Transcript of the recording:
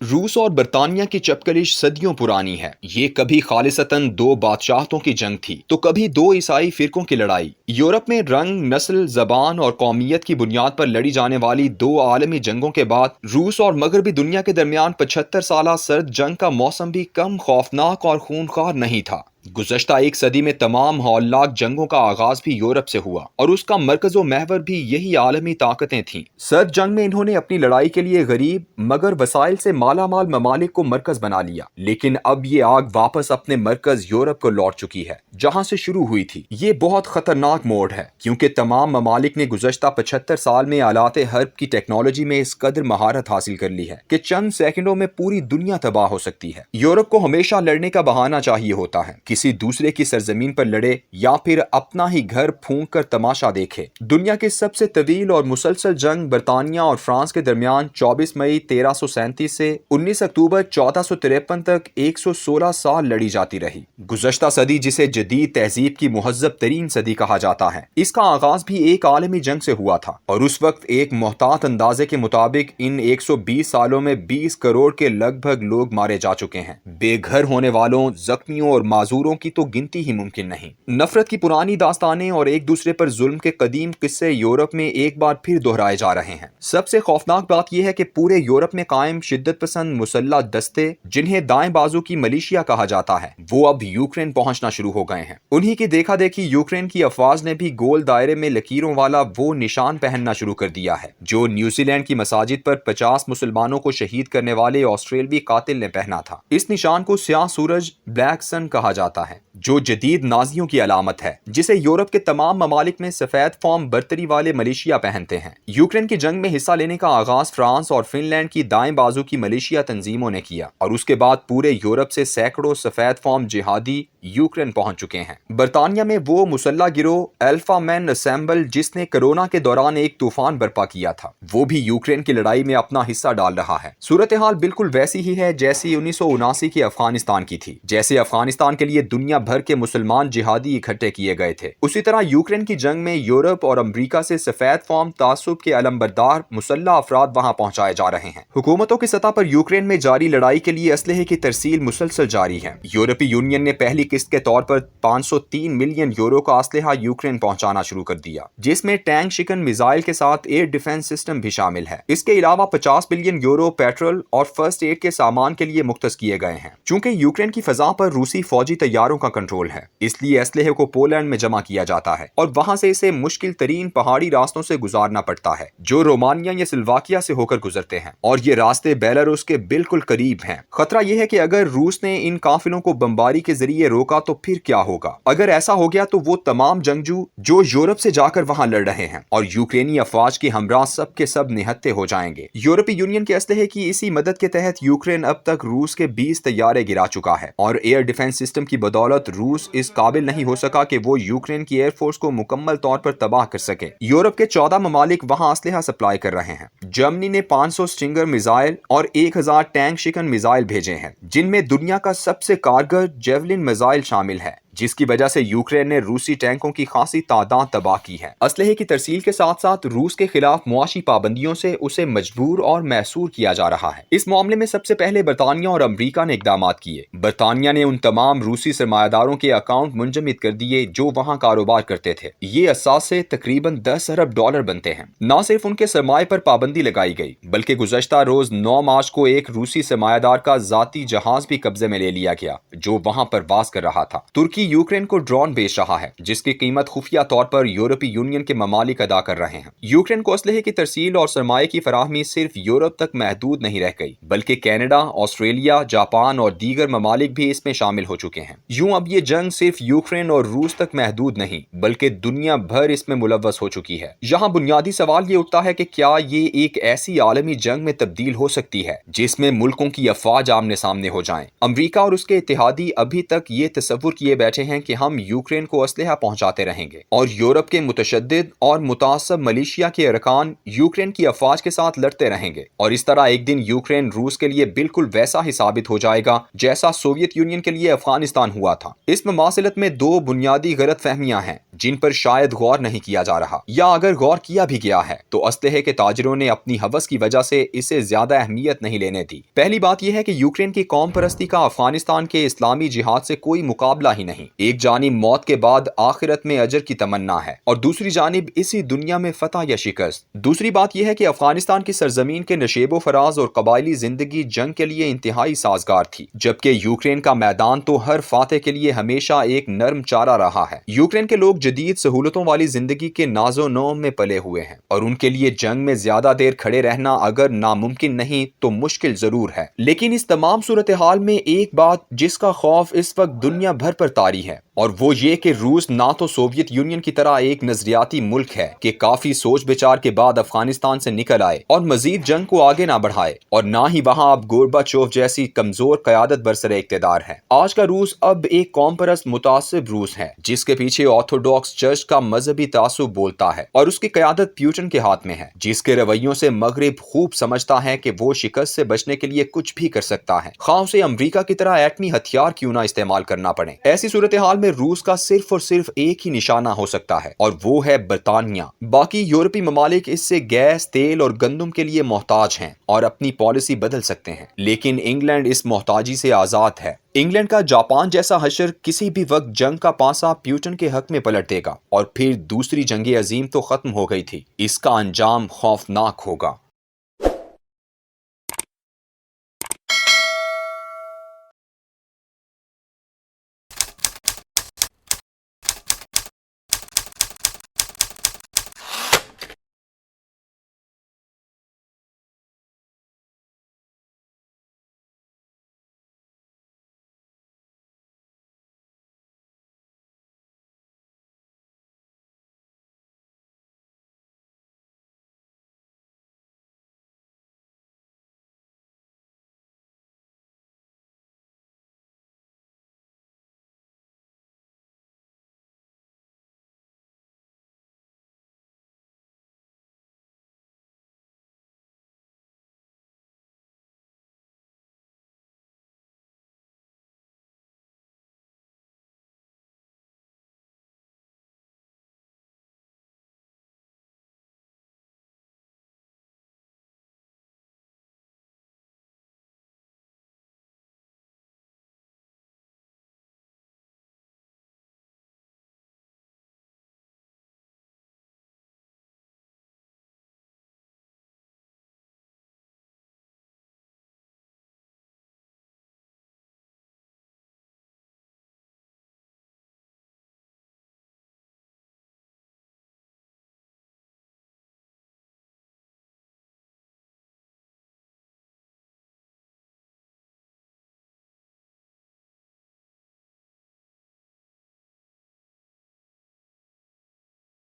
रूस और बरतानिया की चपकलिश सदियों पुरानी है। ये कभी खालिसतन दो बादशाहतों की जंग थी तो कभी दो ईसाई फिरकों की लड़ाई। यूरोप में रंग, नस्ल, जबान और कौमियत की बुनियाद पर लड़ी जाने वाली दो आलमी जंगों के बाद रूस और मगरबी दुनिया के दरमियान 75 साला सर्द जंग का मौसम भी कम खौफनाक और खूनखार नहीं था। गुज़श्ता एक सदी में तमाम हौलनाक जंगों का आगाज भी यूरोप से हुआ और उसका मरकज़ व महवर भी यही आलमी ताकतें थीं। सर्द जंग में इन्होंने अपनी लड़ाई के लिए गरीब मगर वसाइल से माला माल ममालिक को मरकज बना लिया, लेकिन अब ये आग वापस अपने मरकज यूरोप को लौट चुकी है जहां से शुरू हुई थी। ये बहुत खतरनाक मोड़ है क्योंकि तमाम ममालिक ने गुज़श्ता 75 साल में आलाते हर्ब की टेक्नोलॉजी में इस कदर महारत हासिल कर ली है कि चंद सेकंडों में पूरी दुनिया तबाह हो सकती है। यूरोप को हमेशा लड़ने का बहाना चाहिए होता है, किसी दूसरे की सरजमीन पर लड़े या फिर अपना ही घर फूंक कर तमाशा देखे। दुनिया की सबसे तवील और मुसलसल जंग बरतानिया और फ्रांस के दरमियान 24 मई 1337 से 19 अक्टूबर 1453 तक 116 साल लड़ी जाती रही। गुज़श्ता सदी, जिसे जदीद तहजीब की मुहज्जब तरीन सदी कहा जाता है, इसका आगाज भी एक आलमी जंग से हुआ था और उस वक्त एक मोहतात अंदाजे के मुताबिक इन 120 सालों में 20 करोड़ के लगभग लोग मारे जा चुके हैं। बेघर होने वालों, जख्मियों और माजूरों की तो गिनती ही मुमकिन नहीं। नफरत की पुरानी दास्तानें और एक दूसरे पर जुल्म के कदीम किस्से यूरोप में एक बार फिर दोहराए जा रहे हैं। सबसे खौफनाक बात यह है कि पूरे यूरोप में कायम शिद्दत पसंद मुसल्लह दस्ते, जिन्हें दाएं बाजू की मलेशिया कहा जाता है, वो अब यूक्रेन पहुंचना शुरू हो गए हैं। उन्हीं की देखा देखी यूक्रेन की अफवाज ने भी गोल दायरे में लकीरों वाला वो निशान पहनना शुरू कर दिया है जो न्यूजीलैंड की मसाजिद पर 50 मुसलमानों को शहीद करने वाले ऑस्ट्रेलियाई कातिल ने पहना था। इस निशान को स्याह सूरज, ब्लैक सन कहा जाता है, जो जदीद नाजियों की अलामत है, जिसे यूरोप के तमाम ममालिक में सफेद फॉर्म बर्तरी वाले मलेशिया पहनते हैं। यूक्रेन की जंग में हिस्सा लेने का आगाज फ्रांस और फिनलैंड की दाएं बाजू की मलेशिया तंजीमों ने किया और उसके बाद पूरे यूरोप से सैकड़ों सफेद फॉर्म जिहादी यूक्रेन पहुंच चुके हैं। बरतानिया में वो मुसल्ला गिरोह अल्फा मैन असेंबल, जिसने कोरोना के दौरान एक तूफान बर्पा किया था, वो भी यूक्रेन की लड़ाई में अपना हिस्सा डाल रहा है। सूरत हाल बिल्कुल वैसी ही है जैसी 1979 की अफगानिस्तान की थी। जैसे अफगानिस्तान के लिए दुनिया भर के मुसलमान जिहादी इकट्ठे किए गए थे, उसी तरह यूक्रेन की जंग में यूरोप और अमेरिका से सफेद फॉर्म तासुब के अलमबरदार मुसल्ला अफराद वहां पहुंचाए जा रहे हैं। हुकूमतों की सतह पर यूक्रेन में जारी लड़ाई के लिए असलहे की तरसील मुसलसल जारी है। यूरोपीय यूनियन ने पहली किस्त के तौर पर 503 मिलियन यूरो का असलहा यूक्रेन पहुंचाना शुरू कर दिया, जिसमें टैंक शिकन मिसाइल के साथ एयर डिफेंस सिस्टम भी शामिल है। इसके अलावा 50 बिलियन यूरो पेट्रोल और फर्स्ट एड के सामान के लिए मुख्तस किए गए हैं। चूंकि यूक्रेन की फजा पर रूसी फौजी तैयारों का कंट्रोल है, इसलिए असलहे को पोलैंड में जमा किया जाता है और वहां से इसे मुश्किल तरीन पहाड़ी रास्तों से गुजारना पड़ता है जो रोमानिया या स्लोवाकिया से होकर गुजरते हैं, और ये रास्ते बेलारूस के बिल्कुल करीब हैं। खतरा यह है कि अगर रूस ने इन काफिलों को बमबारी के जरिए रोका तो फिर क्या होगा। अगर ऐसा हो गया तो वो तमाम जंगजू जो यूरोप से जाकर वहां लड़ रहे हैं और यूक्रेनी अफवाज के हमरा सब के सब निहत्ते हो जाएंगे। यूरोपीय यूनियन के असलहे की इसी मदद के तहत यूक्रेन अब तक रूस के 20 तैयारे गिरा चुका है और एयर डिफेंस सिस्टम की बदौलत रूस इस काबिल नहीं हो सका कि वो यूक्रेन की एयरफोर्स को मुकम्मल तौर पर तबाह कर सके। यूरोप के 14 ममालिक वहां असलहा सप्लाई कर रहे हैं। जर्मनी ने 500 स्टिंगर मिसाइल और 1000 टैंक शिकन मिसाइल भेजे हैं, जिनमें दुनिया का सबसे कारगर जेवलिन मिसाइल शामिल है, जिसकी वजह से यूक्रेन ने रूसी टैंकों की खासी तादाद तबाह की है। असलहे की तरसील के साथ साथ रूस के खिलाफ मुआशी पाबंदियों से उसे मजबूर और मैसूर किया जा रहा है। इस मामले में सबसे पहले बरतानिया और अमेरिका ने इकदाम किए। बरतानिया ने उन तमाम रूसी सरमायादारों के अकाउंट मुंजमद कर दिए जो वहां कारोबार करते थे। ये असास से तकरीबन 10 अरब डॉलर बनते हैं। न सिर्फ उनके सरमाए पर पाबंदी लगाई गई, बल्कि गुज़श्ता रोज 9 मार्च को एक रूसी सरमायादार का जाती जहाज भी कब्जे में ले लिया गया जो वहां परवास कर रहा था। तुर्की यूक्रेन को ड्रोन बेच रहा है जिसकी कीमत खुफिया तौर पर यूरोपीय यूनियन के ममालिक अदा कर रहे हैं। यूक्रेन को असलहे की तरसील और सरमाए की फराहमी सिर्फ यूरोप तक महदूद नहीं रह गई, बल्कि कनाडा, ऑस्ट्रेलिया, जापान और दीगर ममालिक भी इसमें शामिल हो चुके हैं। यूं अब ये जंग सिर्फ यूक्रेन और रूस तक महदूद नहीं, बल्कि दुनिया भर इसमें मुलव्वस हो चुकी है। यहाँ बुनियादी सवाल ये उठता है कि क्या ये एक ऐसी आलमी जंग में तब्दील हो सकती है जिसमें मुल्कों की अफवाज आमने सामने हो जाएं। अमेरिका और उसके इत्तेहादी अभी तक ये तस्वुर किए बैठे بیٹھے ہیں کہ ہم یوکرین کو اسلحہ پہنچاتے رہیں گے اور یورپ کے متشدد اور متعصب ملیشیا کے ارکان یوکرین کی افواج کے ساتھ لڑتے رہیں گے، اور اس طرح ایک دن یوکرین روس کے لیے بالکل ویسا ہی ثابت ہو جائے گا جیسا سوویت یونین کے لیے افغانستان ہوا تھا۔ اس مماثلت میں دو بنیادی غلط فہمیاں ہیں جن پر شاید غور نہیں کیا جا رہا، یا اگر غور کیا بھی گیا ہے تو اسلحے کے تاجروں نے اپنی ہوس کی وجہ سے اسے زیادہ اہمیت نہیں لینے دی۔ پہلی بات یہ ہے کہ یوکرین کی قوم پرستی کا افغانستان کے اسلامی جہاد سے کوئی مقابلہ ہی نہیں۔ ایک جانب موت کے بعد آخرت میں اجر کی تمنا ہے اور دوسری جانب اسی دنیا میں فتح یا شکست۔ دوسری بات یہ ہے کہ افغانستان کی سرزمین کے نشیب و فراز اور قبائلی زندگی جنگ کے لیے انتہائی سازگار تھی، جبکہ یوکرین کا میدان تو ہر فاتح کے لیے ہمیشہ ایک نرم چارہ رہا ہے۔ یوکرین کے لوگ جدید سہولتوں والی زندگی کے ناز و نوم میں پلے ہوئے ہیں اور ان کے لیے جنگ میں زیادہ دیر کھڑے رہنا اگر ناممکن نہیں تو مشکل ضرور ہے۔ لیکن اس تمام صورتحال میں ایک بات جس کا خوف اس وقت دنیا بھر پر طاری ہے، اور وہ یہ کہ روس نہ تو سوویت یونین کی طرح ایک نظریاتی ملک ہے کہ کافی سوچ بچار کے بعد افغانستان سے نکل آئے اور مزید جنگ کو آگے نہ بڑھائے، اور نہ ہی وہاں اب گورباچوف جیسی کمزور قیادت برسر اقتدار ہے۔ آج کا روس اب ایک قوم پرست متعصب روس ہے جس کے پیچھے آرتھوڈاکس چرچ کا مذہبی تعصب بولتا ہے، اور اس کی قیادت پیوٹن کے ہاتھ میں ہے جس کے رویوں سے مغرب خوب سمجھتا ہے کہ وہ شکست سے بچنے کے لیے کچھ بھی کر سکتا ہے، خواہ اسے امریکہ کی طرح ایٹمی ہتھیار کیوں نہ استعمال کرنا پڑے۔ ایسی صورتحال میں روس کا صرف اور صرف ایک ہی نشانہ ہو سکتا ہے، اور وہ ہے برطانیہ۔ باقی یورپی ممالک اس سے گیس، تیل اور گندم کے لیے محتاج ہیں اور اپنی پالیسی بدل سکتے ہیں، لیکن انگلینڈ اس محتاجی سے آزاد ہے۔ انگلینڈ کا جاپان جیسا حشر کسی بھی وقت جنگ کا پانسا پیوٹن کے حق میں پلٹ دے گا، اور پھر دوسری جنگ عظیم تو ختم ہو گئی تھی، اس کا انجام خوفناک ہوگا۔